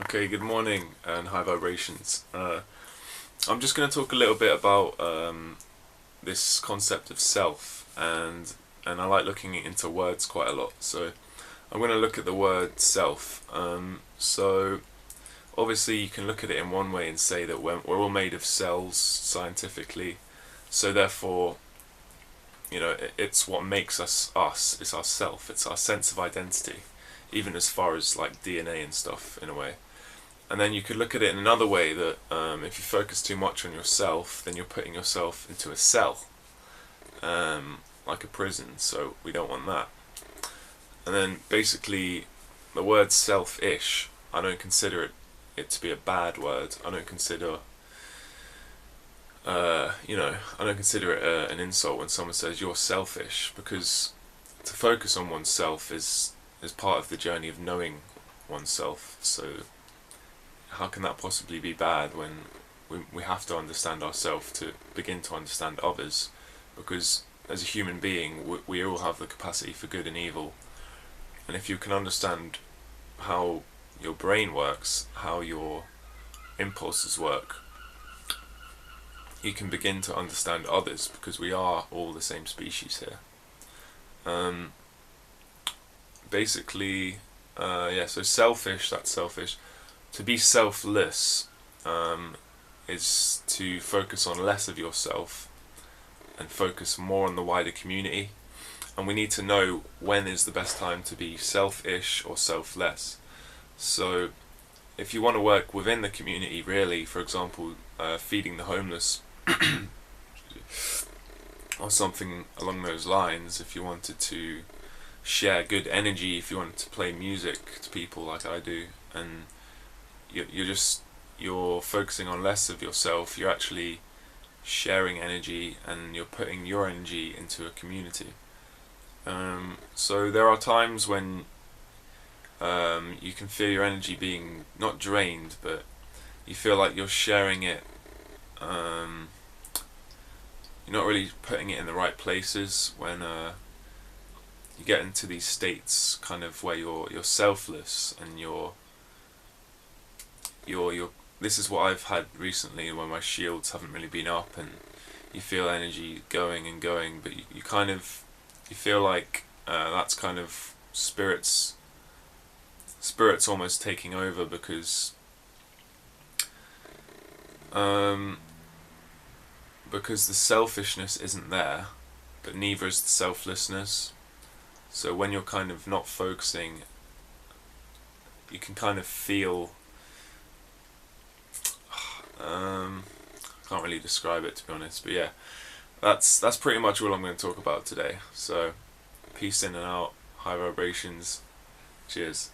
Okay, good morning and high vibrations. I'm just going to talk a little bit about this concept of self, and I like looking into words quite a lot. So I'm going to look at the word self. So obviously you can look at it in one way and say that we're all made of cells scientifically. So therefore, it's what makes us us. It's our self. It's our sense of identity, even as far as like DNA and stuff in a way. And then you could look at it in another way that if you focus too much on yourself, then you're putting yourself into a cell, like a prison. So we don't want that. And then basically, the word selfish, I don't consider it to be a bad word. I don't consider, I don't consider it an insult when someone says you're selfish, because to focus on oneself is part of the journey of knowing oneself. So how can that possibly be bad when we have to understand ourselves to begin to understand others? Because as a human being, we all have the capacity for good and evil. And if you can understand how your brain works, how your impulses work, you can begin to understand others, because we are all the same species here. Basically, so selfish, that's selfish. To be selfless is to focus on less of yourself and focus more on the wider community. And we need to know when is the best time to be selfish or selfless. So if you want to work within the community, really, for example, feeding the homeless or something along those lines, if you wanted to share good energy, if you wanted to play music to people like I do, and you're focusing on less of yourself, you're actually sharing energy and you're putting your energy into a community. So there are times when you can feel your energy being not drained, but you feel like you're sharing it, you're not really putting it in the right places when you get into these states kind of where you're selfless and you're this is what I've had recently, where my shields haven't really been up and you feel energy going and going, but you kind of you feel like that's kind of spirits almost taking over, because the selfishness isn't there, but neither is the selflessness. So when you're kind of not focusing, you can kind of feel can't really describe it, to be honest, but yeah, that's pretty much all I'm going to talk about today. So peace in and out, high vibrations, cheers.